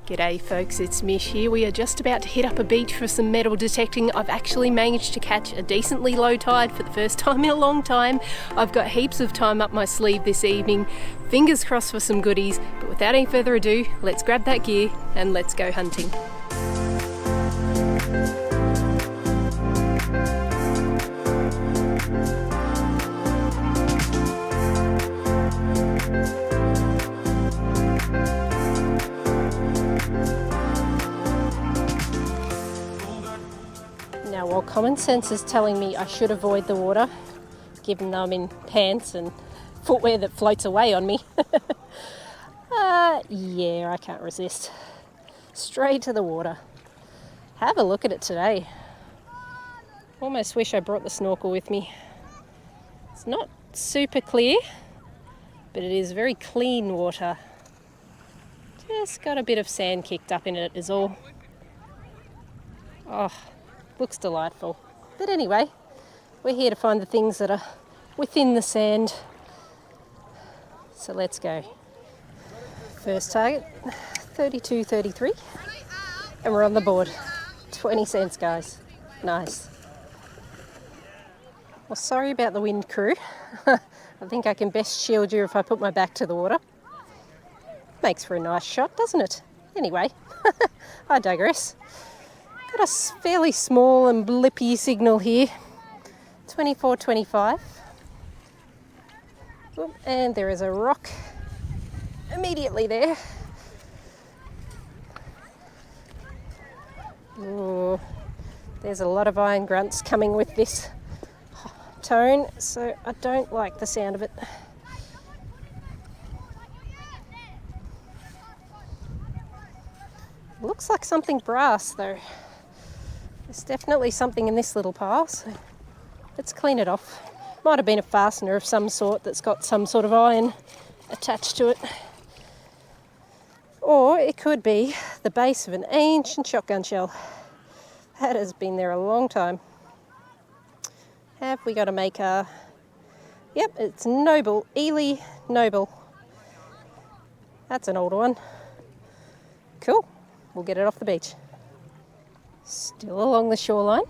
G'day folks, it's Mish here. We are just about to hit up a beach for some metal detecting. I've actually managed to catch a decently low tide for the first time in a long time. I've got heaps of time up my sleeve this evening. Fingers crossed for some goodies, but without any further ado, let's grab that gear and let's go hunting. Now, while common sense is telling me I should avoid the water, given that I'm in pants and footwear that floats away on me, yeah, I can't resist. Straight to the water. Have a look at it today. Almost wish I brought the snorkel with me. It's not super clear, but it is very clean water. Just got a bit of sand kicked up in it is all. Oh, looks delightful. But anyway, we're here to find the things that are within the sand. So let's go. First target, 32.33. And we're on the board. 20 cents, guys. Nice. Well, sorry about the wind, crew. I think I can best shield you if I put my back to the water. Makes for a nice shot, doesn't it? Anyway, I digress. Got a fairly small and blippy signal here, 24.25. And there is a rock immediately there. Ooh, there's a lot of iron grunts coming with this tone, so I don't like the sound of it. Looks like something brass though. There's definitely something in this little pile, so let's clean it off. Might have been a fastener of some sort that's got some sort of iron attached to it. Or it could be the base of an ancient shotgun shell. That has been there a long time. Have we got to make a... Yep, it's Noble, Ely Noble. That's an older one. Cool, we'll get it off the beach. Still along the shoreline.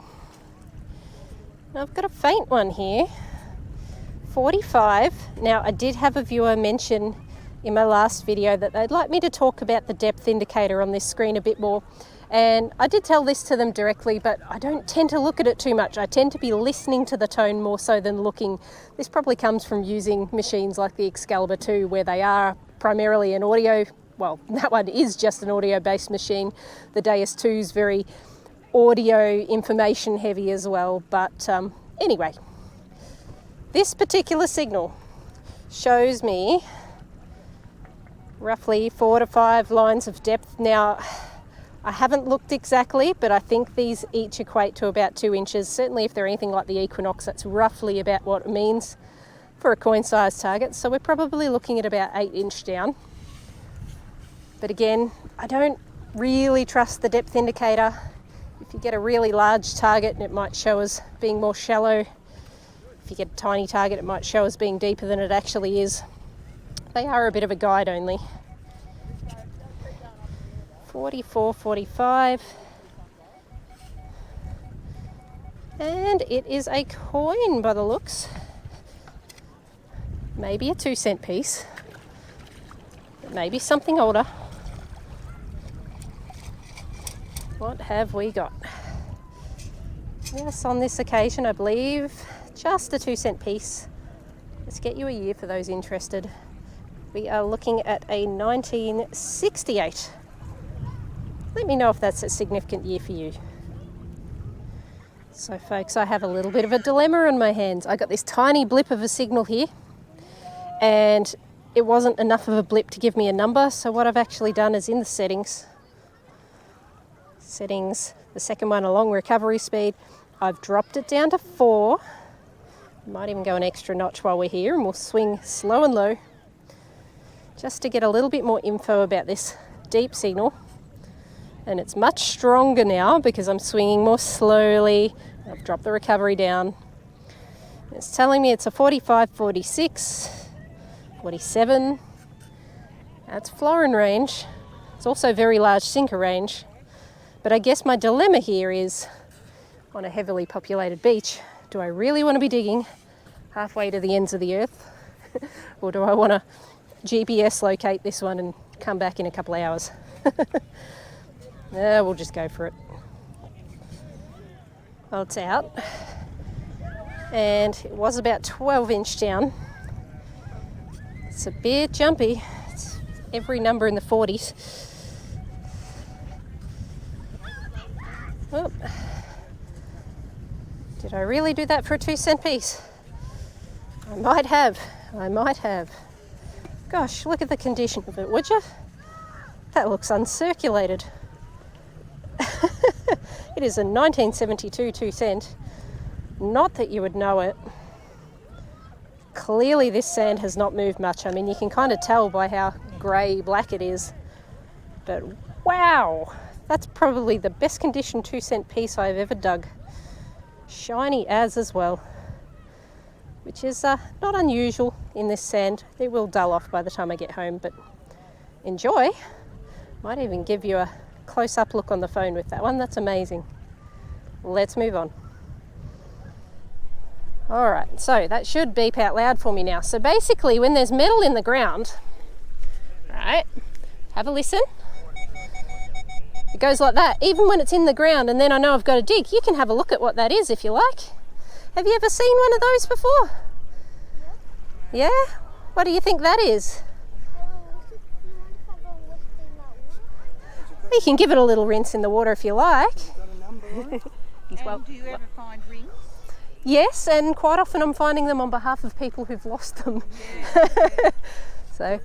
I've got a faint one here, 45. Now, I did have a viewer mention in my last video that they'd like me to talk about the depth indicator on this screen a bit more. And I did tell this to them directly, but I don't tend to look at it too much. I tend to be listening to the tone more so than looking. This probably comes from using machines like the Excalibur 2, where they are primarily an audio, well, that one is just an audio-based machine. The Deus 2 is very audio information heavy as well, but anyway, this particular signal shows me roughly 4 to 5 lines of depth. Now, I haven't looked exactly, but I think these each equate to about 2 inches. Certainly if they're anything like the Equinox, that's roughly about what it means for a coin size target. So we're probably looking at about 8 inch down. But again, I don't really trust the depth indicator. If you get a really large target, it might show as being more shallow. If you get a tiny target, it might show as being deeper than it actually is. They are a bit of a guide only. 44, 45. And it is a coin by the looks. Maybe a 2-cent piece. But maybe something older. What have we got? Yes, on this occasion, I believe just a 2-cent piece. Let's get you a year for those interested. We are looking at a 1968. Let me know if that's a significant year for you. So folks, I have a little bit of a dilemma in my hands. I got this tiny blip of a signal here, and it wasn't enough of a blip to give me a number. So what I've actually done is in the settings, the second one along recovery speed, I've dropped it down to 4. Might even go an extra notch while we're here, and we'll swing slow and low just to get a little bit more info about this deep signal. And it's much stronger now because I'm swinging more slowly. I've dropped the recovery down. It's telling me it's a 45, 46, 47. That's Florin range. It's also very large sinker range. But I guess my dilemma here is, on a heavily populated beach, do I really want to be digging halfway to the ends of the earth? Or do I want to GPS locate this one and come back in a couple of hours? We'll just go for it. Well, it's out. And it was about 12-inch down. It's a bit jumpy. It's every number in the 40s. Oh. Did I really do that for a 2-cent piece? I might have. Gosh, look at the condition of it, would you? That looks uncirculated. It is a 1972 2-cent. Not that you would know it. Clearly this sand has not moved much. I mean, you can kind of tell by how grey black it is. But wow, that's probably the best conditioned 2-cent piece I've ever dug. Shiny as well, which is not unusual in this sand. It will dull off by the time I get home, but enjoy. Might even give you a close-up look on the phone with that one. That's amazing. Let's move on. All right, so that should beep out loud for me now. So basically, when there's metal in the ground, right, have a listen. It goes like that, even when it's in the ground, and then I know I've got to dig. You can have a look at what that is if you like. Have you ever seen one of those before? Yeah? What do you think that is? You can give it a little rinse in the water if you like. And do you ever find rings? Yes, and quite often I'm finding them on behalf of people who've lost them. Yeah. So,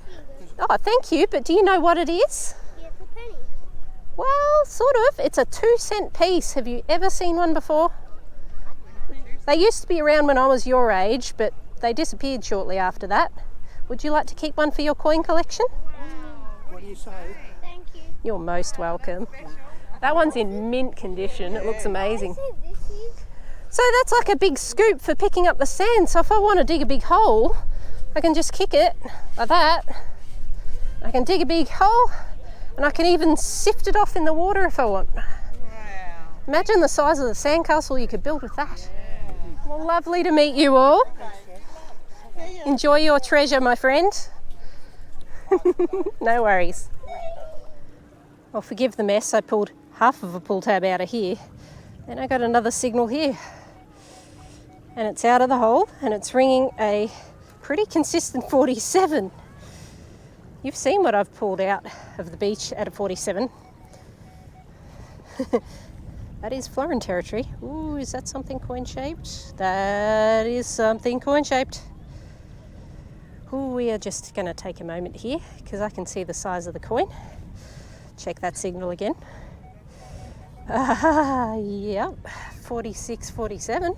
oh, thank you, but do you know what it is? Yeah, it's a penny. Well, sort of. It's a 2-cent piece. Have you ever seen one before? They used to be around when I was your age, but they disappeared shortly after that. Would you like to keep one for your coin collection? What do you say? Thank you. You're most welcome. That one's in mint condition. It looks amazing. So that's like a big scoop for picking up the sand. So if I want to dig a big hole, I can just kick it like that. I can dig a big hole and I can even sift it off in the water if I want. Wow. Imagine the size of the sandcastle you could build with that. Well, lovely to meet you all. Enjoy your treasure, my friend. No worries. Well, forgive the mess. I pulled half of a pull tab out of here. Then I got another signal here. And it's out of the hole and it's ringing a pretty consistent 47. You've seen what I've pulled out of the beach at a 47. That is florin territory. Ooh, is that something coin-shaped? That is something coin-shaped. Ooh, we are just going to take a moment here because I can see the size of the coin. Check that signal again. Yep, 46, 47.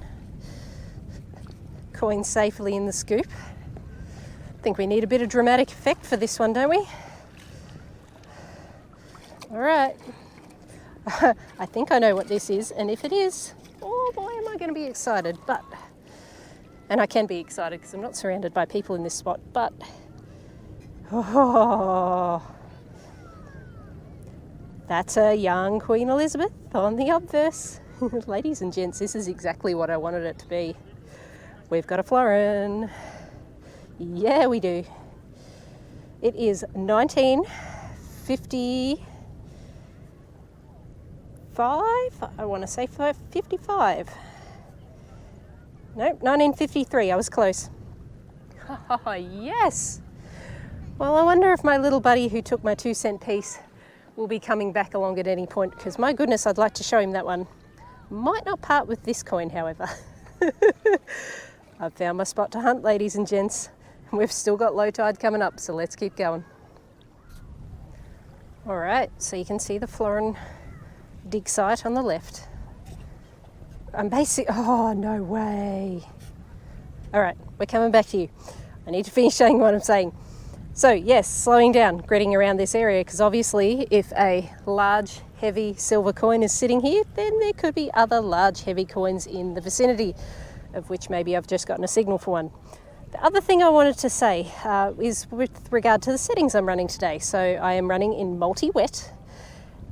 Coin safely in the scoop. I think we need a bit of dramatic effect for this one, don't we? All right. I think I know what this is, and if it is, oh boy, am I going to be excited. And I can be excited because I'm not surrounded by people in this spot, but oh, that's a young Queen Elizabeth on the obverse. Ladies and gents, this is exactly what I wanted it to be. We've got a florin. Yeah, we do. It is 1955. I want to say 55. Nope, 1953. I was close. Oh, yes. Well, I wonder if my little buddy who took my 2-cent piece will be coming back along at any point, because my goodness, I'd like to show him that one. Might not part with this coin, however. I've found my spot to hunt, ladies and gents. We've still got low tide coming up, so let's keep going. All right, so you can see the florin dig site on the left. Oh, no way. All right, we're coming back to you. I need to finish saying what I'm saying. So yes, slowing down, gritting around this area, because obviously if a large, heavy silver coin is sitting here, then there could be other large, heavy coins in the vicinity, of which maybe I've just gotten a signal for one. The other thing I wanted to say is with regard to the settings I'm running today. So I am running in multi-wet.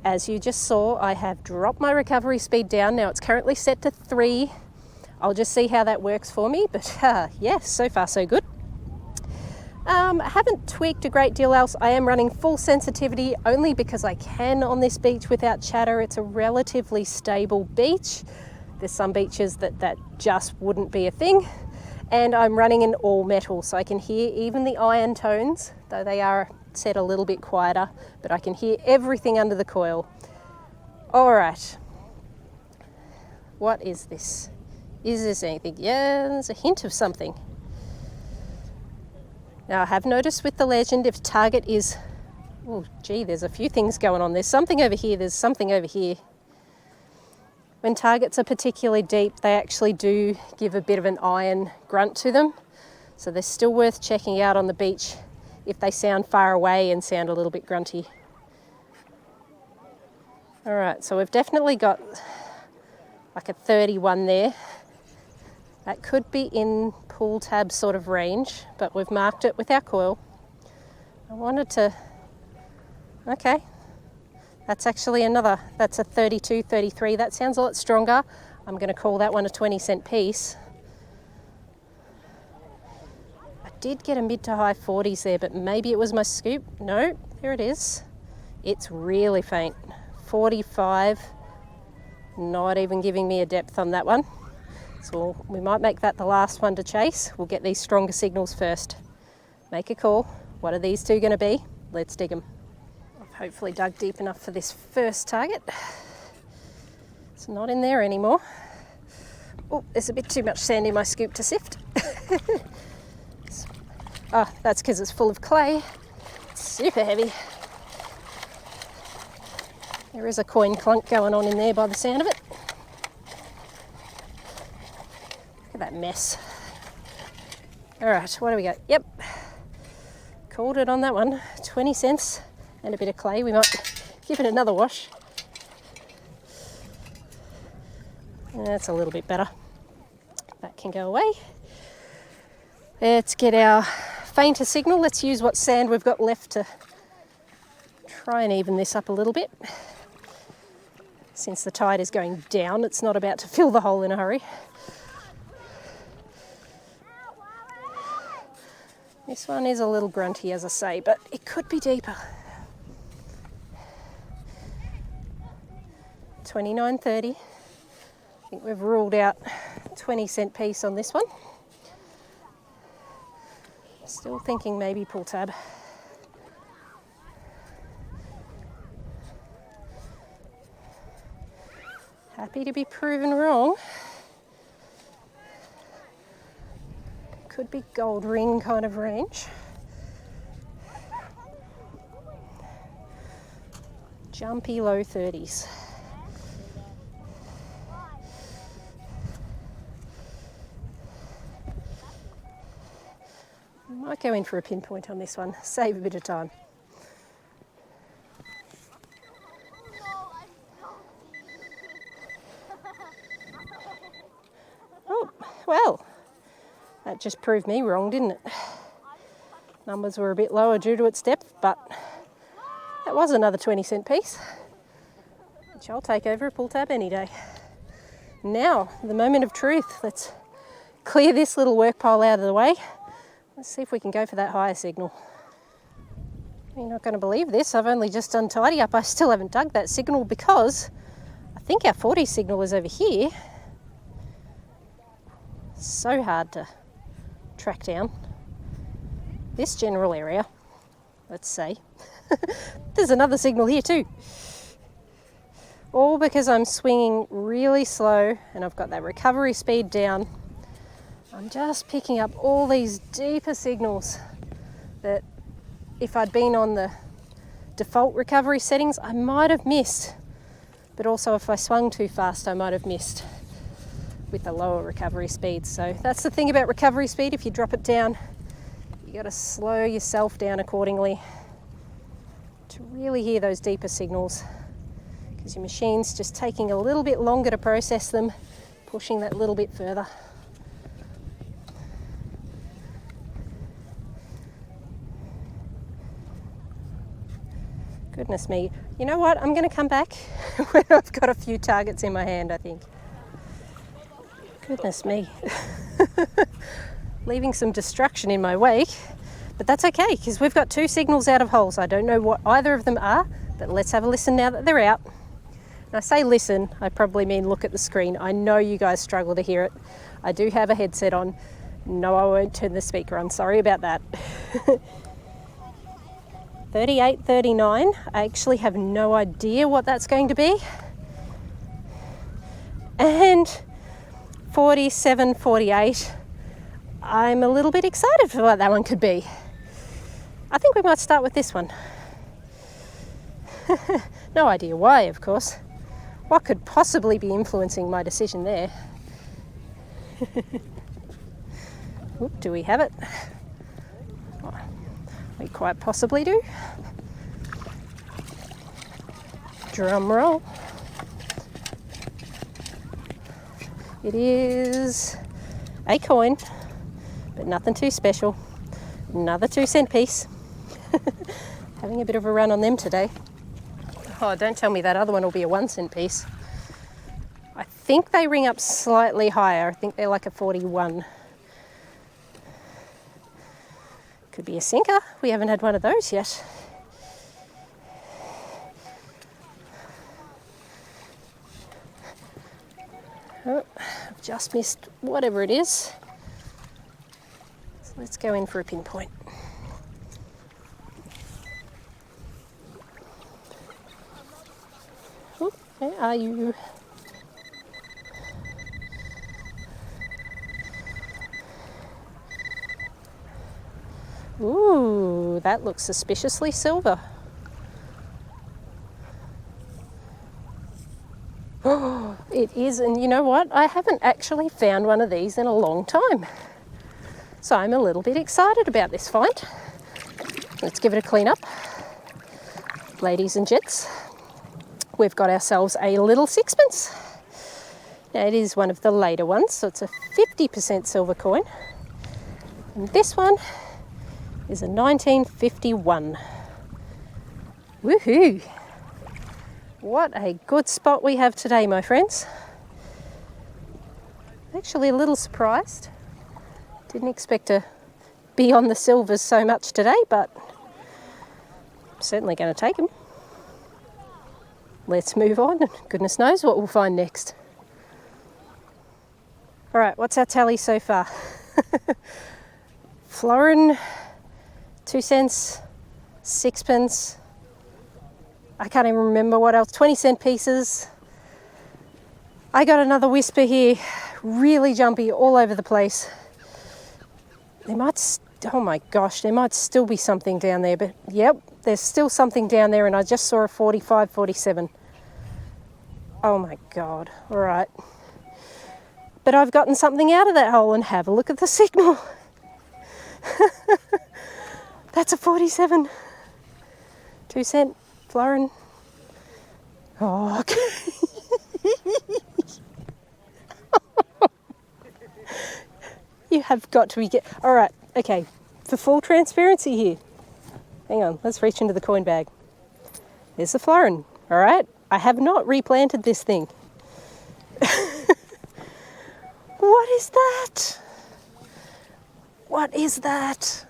As you just saw, I have dropped my recovery speed down. Now it's currently set to 3. I'll just see how that works for me, but yeah, so far so good. I haven't tweaked a great deal else. I am running full sensitivity only because I can on this beach without chatter. It's a relatively stable beach. There's some beaches that just wouldn't be a thing. And I'm running in all metal, so I can hear even the iron tones, though they are set a little bit quieter, but I can hear everything under the coil. All right, what is this? Is this anything? Yeah, there's a hint of something. Now I have noticed with the Legend, if target is, oh gee, there's a few things going on. There's something over here, there's something over here. When targets are particularly deep, they actually do give a bit of an iron grunt to them. So they're still worth checking out on the beach if they sound far away and sound a little bit grunty. All right, so we've definitely got like a 31 there. That could be in pull tab sort of range, but we've marked it with our coil. I wanted to, okay. That's actually another, that's a 32, 33. That sounds a lot stronger. I'm going to call that one a 20-cent piece. I did get a mid to high 40s there, but maybe it was my scoop. No, there it is. It's really faint. 45, not even giving me a depth on that one. So we might make that the last one to chase. We'll get these stronger signals first. Make a call. What are these two going to be? Let's dig them. Hopefully dug deep enough for this first target. It's not in there anymore. Oh, there's a bit too much sand in my scoop to sift. Oh, that's because it's full of clay. It's super heavy. There is a coin clunk going on in there by the sound of it. Look at that mess. All right, what do we got? Yep, called it on that one. 20 cents. And a bit of clay. We might give it another wash. That's a little bit better. That can go away. Let's get our fainter signal. Let's use what sand we've got left to try and even this up a little bit. Since the tide is going down, it's not about to fill the hole in a hurry. This one is a little grunty, as I say, but it could be deeper. 29.30. I think we've ruled out 20-cent piece on this one. Still thinking maybe pull tab. Happy to be proven wrong. Could be gold ring kind of range. Jumpy low 30s. Might go in for a pinpoint on this one, save a bit of time. Oh, well, that just proved me wrong, didn't it? Numbers were a bit lower due to its depth, but that was another 20-cent piece, which I'll take over a pull tab any day. Now, the moment of truth. Let's clear this little work pile out of the way. Let's see if we can go for that higher signal. You're not going to believe this. I've only just done tidy up. I still haven't dug that signal because I think our 40 signal is over here. So hard to track down. This general area, let's say. There's another signal here too. All because I'm swinging really slow and I've got that recovery speed down. I'm just picking up all these deeper signals that if I'd been on the default recovery settings, I might have missed. But also if I swung too fast, I might have missed with the lower recovery speed. So that's the thing about recovery speed. If you drop it down, you got to slow yourself down accordingly to really hear those deeper signals, because your machine's just taking a little bit longer to process them, pushing that little bit further. Goodness me. You know what? I'm going to come back when I've got a few targets in my hand, I think. Goodness me. Leaving some destruction in my wake, but that's okay because we've got 2 signals out of holes. I don't know what either of them are, but let's have a listen now that they're out. And I say listen, I probably mean look at the screen. I know you guys struggle to hear it. I do have a headset on. No, I won't turn the speaker on. Sorry about that. 38.39. I actually have no idea what that's going to be. And 47.48. I'm a little bit excited for what that one could be. I think we might start with this one. No idea why, of course. What could possibly be influencing my decision there? Oop, do we have it? We quite possibly do. Drum roll. It is a coin, but nothing too special. Another 2-cent piece. Having a bit of a run on them today. Oh, don't tell me that other one will be a 1-cent piece. I think they ring up slightly higher. I think they're like a 41. Could be a sinker. We haven't had one of those yet. Oh, I've just missed whatever it is. So let's go in for a pinpoint. Oh, where are you? Ooh, that looks suspiciously silver. Oh, it is, and you know what? I haven't actually found one of these in a long time. So I'm a little bit excited about this find. Let's give it a clean up. Ladies and gents, we've got ourselves a little 6-pence. Now it is one of the later ones, so it's a 50% silver coin. And this one is a 1951. Woohoo! What a good spot we have today, my friends. Actually a little surprised. Didn't expect to be on the silvers so much today, but I'm certainly going to take them. Let's move on, and goodness knows what we'll find next. All right, what's our tally so far? Florin, 2 cents, 6-pence. I can't even remember what else. 20-cent pieces. I got another whisper here, really jumpy, all over the place. There might, oh my gosh, there might still be something down there, but yep, there's still something down there, and I just saw a 45, 47. Oh my God, all right. But I've gotten something out of that hole, and have a look at the signal. That's a 47. 2 cent, florin. Oh, okay. You have got to be all right, okay, for full transparency here. Hang on, let's reach into the coin bag. There's the florin, all right? I have not replanted this thing. What is that? What is that?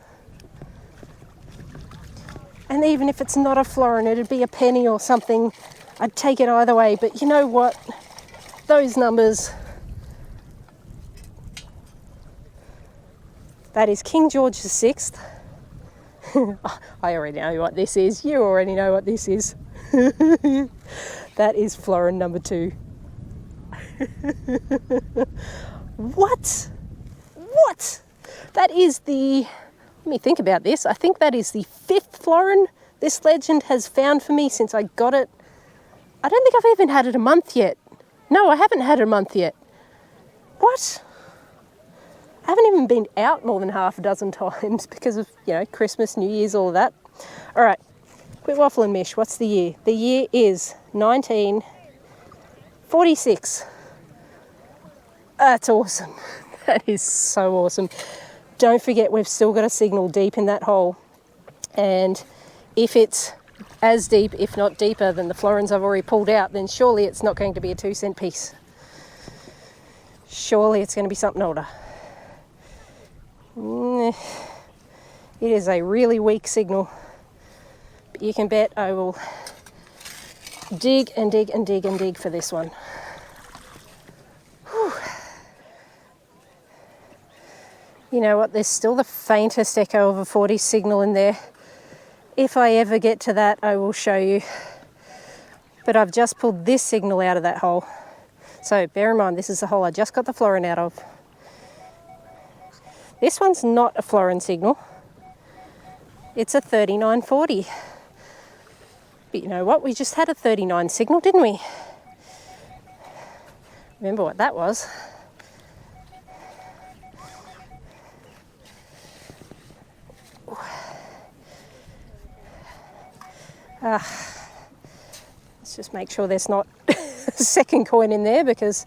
And even if it's not a florin, it'd be a penny or something. I'd take it either way, but you know what? Those numbers. That is King George VI. I already know what this is. You already know what this is. That is florin number 2. What? What? That is the, let me think about this. I think that is the 5th florin this legend has found for me since I got it. I don't think I've even had it a month yet. No, I haven't had it a month yet. What? I haven't even been out more than half a dozen times because of, you know, Christmas, New Year's, all of that. All right, quit waffling, Mish. What's the year? The year is 1946. That's awesome. That is so awesome. Don't forget, we've still got a signal deep in that hole. And if it's as deep, if not deeper, than the florins I've already pulled out, then surely it's not going to be a 2-cent piece. Surely it's going to be something older. It is a really weak signal, but you can bet I will dig and dig and dig and dig for this one. Whew. You know what, there's still the faintest echo of a 40 signal in there. If I ever get to that, I will show you. But I've just pulled this signal out of that hole. So bear in mind, this is the hole I just got the florin out of. This one's not a florin signal. It's a 3940. But you know what? We just had a 39 signal, didn't we? Remember what that was? Let's just make sure there's not a second coin in there, because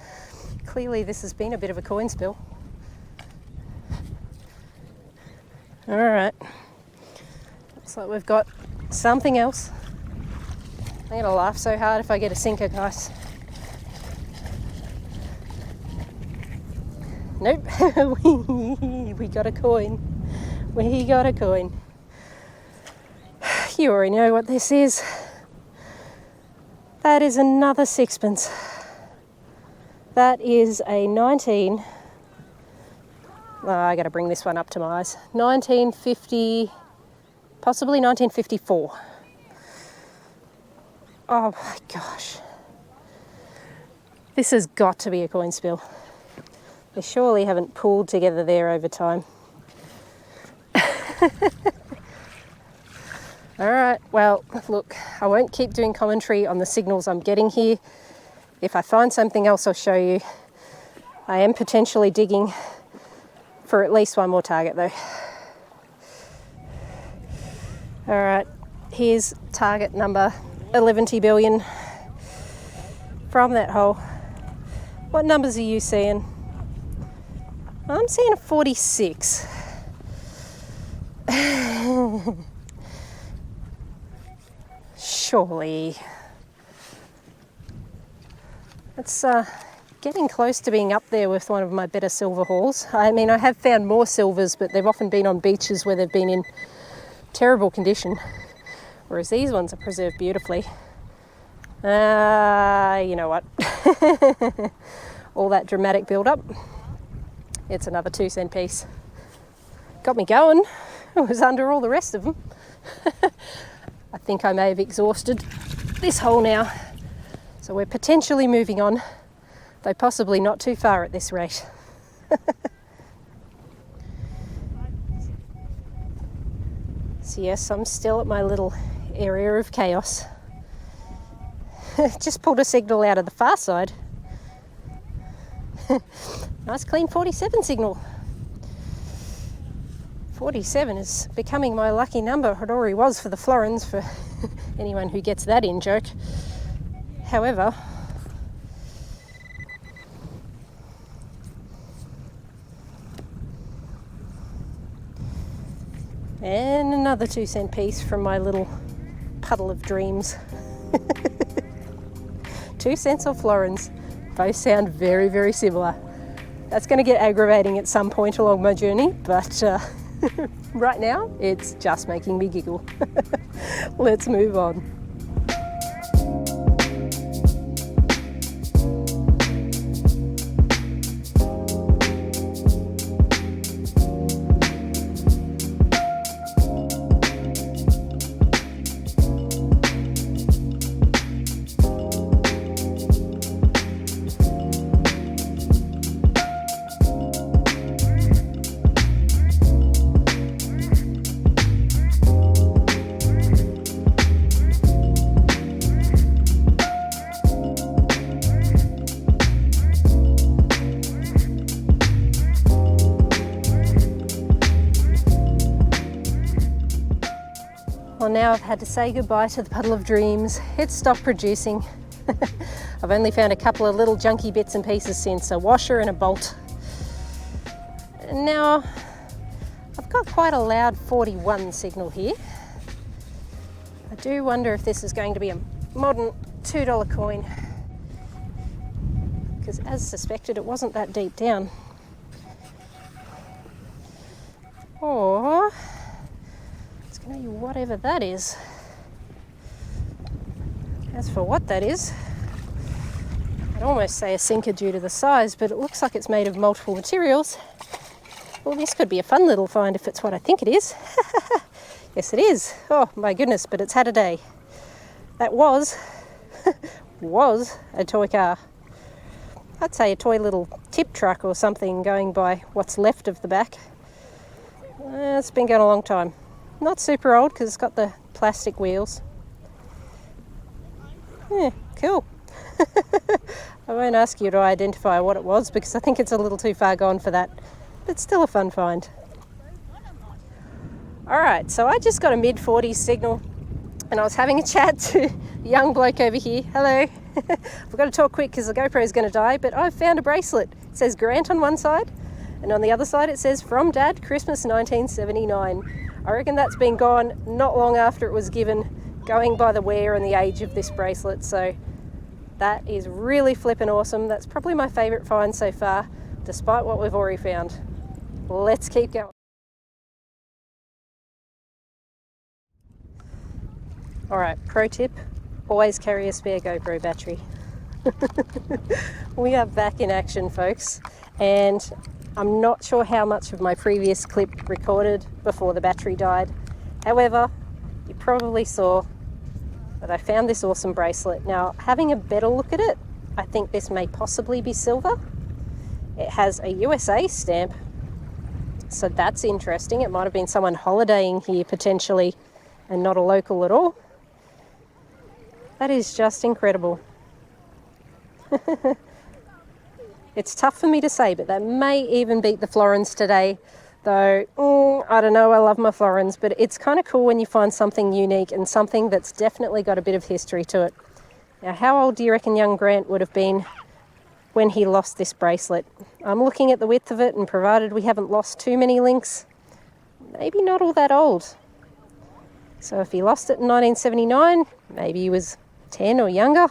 clearly this has been a bit of a coin spill. All right, looks like we've got something else. I'm gonna laugh so hard if I get a sinker, guys. Nope, we got a coin. We got a coin. You already know what this is. That is another sixpence. That is a 19... Oh, I got to bring this one up to my eyes. 1950, possibly 1954. Oh my gosh. This has got to be a coin spill. They surely haven't pooled together there over time. All right, well, look, I won't keep doing commentary on the signals I'm getting here. If I find something else, I'll show you. I am potentially digging for at least one more target though. All right, here's target number 11 billion from that hole. What numbers are you seeing? I'm seeing a 46. Surely. It's getting close to being up there with one of my better silver hauls. I mean, I have found more silvers, but they've often been on beaches where they've been in terrible condition, whereas these ones are preserved beautifully. You know what? All that dramatic build-up. It's another 2-cent piece. Got me going. It was under all the rest of them. I think I may have exhausted this hole now. So we're potentially moving on, though possibly not too far at this rate. So yes, I'm still at my little area of chaos. Just pulled a signal out of the far side. Nice clean 47 signal. 47 is becoming my lucky number. It already was for the florins, for anyone who gets that in joke. However, and another 2-cent piece from my little puddle of dreams. 2 cents or florins, both sound very, very similar. That's going to get aggravating at some point along my journey, but right now it's just making me giggle. Let's move on. Well, now I've had to say goodbye to the puddle of dreams. It's stopped producing. I've only found a couple of little junky bits and pieces since, a washer and a bolt. And now I've got quite a loud 41 signal here. I do wonder if this is going to be a modern $2 coin, because as suspected it wasn't that deep down. Or it's going to be whatever that is. As for what that is, I'd almost say a sinker due to the size, but it looks like it's made of multiple materials. Well, this could be a fun little find if it's what I think it is. Yes, it is. Oh my goodness, but it's had a day. That was a toy car. I'd say a toy little tip truck or something going by what's left of the back. It's been going a long time. Not super old because it's got the plastic wheels. Yeah, cool. I won't ask you to identify what it was because I think it's a little too far gone for that, but still a fun find. Alright, so I just got a mid-40s signal and I was having a chat to a young bloke over here. Hello. I've got to talk quick because the GoPro is going to die, but I've found a bracelet. It says Grant on one side and on the other side it says From Dad, Christmas 1979. I reckon that's been gone not long after it was given, going by the wear and the age of this bracelet, so that is really flippin' awesome. That's probably my favourite find so far, despite what we've already found. Let's keep going. Alright, pro tip, always carry a spare GoPro battery. We are back in action, folks, and I'm not sure how much of my previous clip recorded before the battery died. However, you probably saw that I found this awesome bracelet. Now, having a better look at it, I think this may possibly be silver. It has a USA stamp, so that's interesting. It might have been someone holidaying here potentially and not a local at all. That is just incredible. It's tough for me to say, but that may even beat the florins today. Though, I don't know, I love my florins, but it's kind of cool when you find something unique and something that's definitely got a bit of history to it. Now, how old do you reckon young Grant would have been when he lost this bracelet? I'm looking at the width of it, and provided we haven't lost too many links, maybe not all that old. So if he lost it in 1979, maybe he was 10 or younger.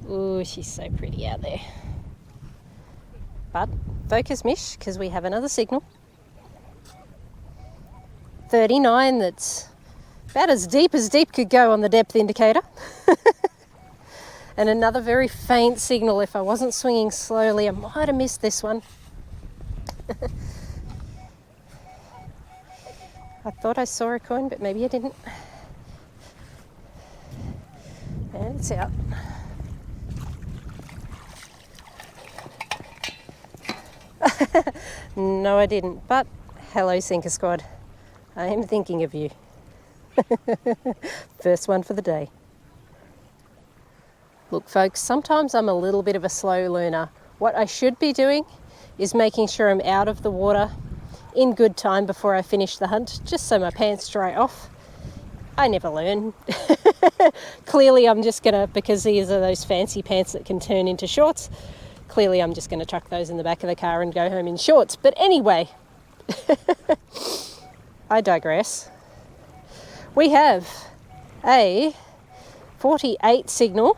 Ooh, she's so pretty out there. But focus, Mish, because we have another signal. 39, that's about as deep could go on the depth indicator. And another very faint signal. If I wasn't swinging slowly, I might have missed this one. I thought I saw a coin, but maybe I didn't. And it's out. No, I didn't. But hello, Sinker Squad. I am thinking of you. First one for the day. Look, folks, sometimes I'm a little bit of a slow learner. What I should be doing is making sure I'm out of the water in good time before I finish the hunt, just so my pants dry off. I never learn. Clearly, I'm just gonna, because these are those fancy pants that can turn into shorts, clearly I'm just gonna chuck those in the back of the car and go home in shorts. But anyway, I digress. We have a 48 signal,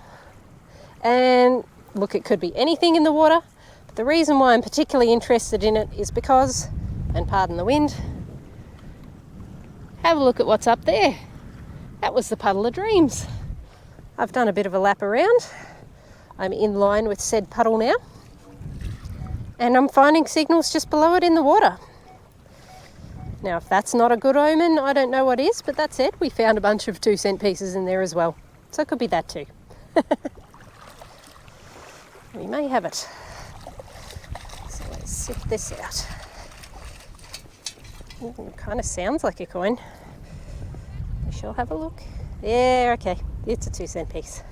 and look, it could be anything in the water. But the reason why I'm particularly interested in it is because, and pardon the wind, have a look at what's up there. That was the Puddle of Dreams. I've done a bit of a lap around. I'm in line with said puddle now, and I'm finding signals just below it in the water. Now, if that's not a good omen, I don't know what is, but that's it. We found a bunch of 2-cent pieces in there as well, so it could be that too. We may have it. So let's sift this out. Ooh, it kind of sounds like a coin. We shall have a look. Yeah, okay, it's a 2-cent piece.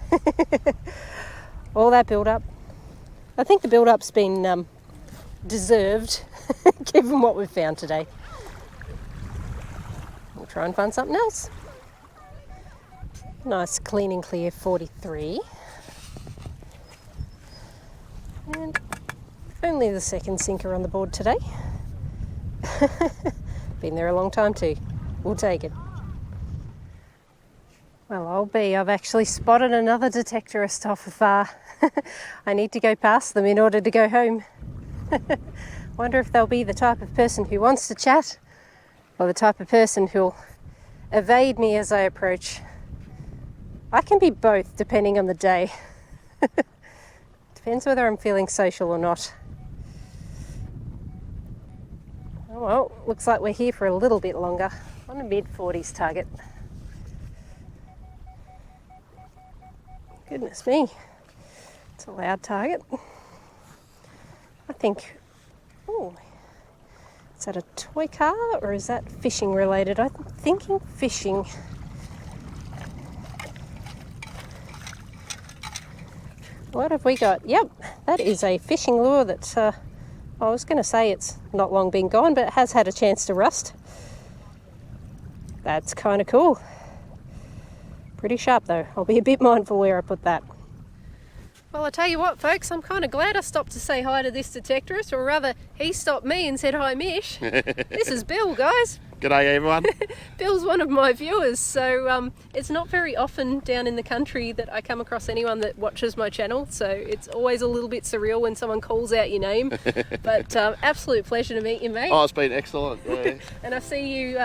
All that build-up. I think the build-up's been deserved, given what we've found today. We'll try and find something else. Nice clean and clear 43. And only the second sinker on the board today. Been there a long time too. We'll take it. Well, I'll be. I've actually spotted another detectorist off afar. I need to go past them in order to go home. Wonder if they'll be the type of person who wants to chat or the type of person who'll evade me as I approach. I can be both depending on the day. Depends whether I'm feeling social or not. Oh well, looks like we're here for a little bit longer. On a mid-40s target. Goodness me, it's a loud target. I think, oh, is that a toy car or is that fishing related? I'm thinking fishing. What have we got? Yep, that is a fishing lure that, I was going to say it's not long been gone, but it has had a chance to rust. That's kind of cool. Pretty sharp though. I'll be a bit mindful where I put that. Well, I tell you what, folks, I'm kind of glad I stopped to say hi to this detectorist, or rather, he stopped me and said hi, Mish. This is Bill, guys. G'day, everyone. Bill's one of my viewers, so it's not very often down in the country that I come across anyone that watches my channel, so it's always a little bit surreal when someone calls out your name. But absolute pleasure to meet you, mate. Oh, it's been excellent. Yeah. And I see you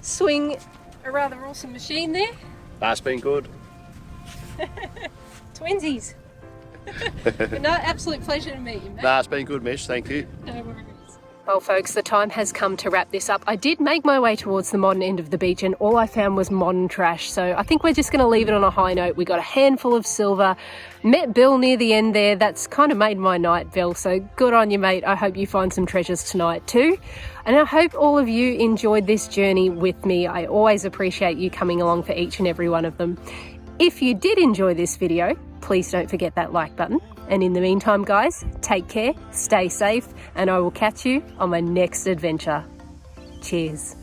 swing a rather awesome machine there. That's been good. Twinsies. But no, absolute pleasure to meet you, mate. Nah, it's been good, Mish. Thank you. No worries. Well, folks, the time has come to wrap this up. I did make my way towards the modern end of the beach and all I found was modern trash. So I think we're just going to leave it on a high note. We got a handful of silver. Met Bill near the end there. That's kind of made my night, Bill. So good on you, mate. I hope you find some treasures tonight too. And I hope all of you enjoyed this journey with me. I always appreciate you coming along for each and every one of them. If you did enjoy this video, please don't forget that like button. And in the meantime, guys, take care, stay safe, and I will catch you on my next adventure. Cheers.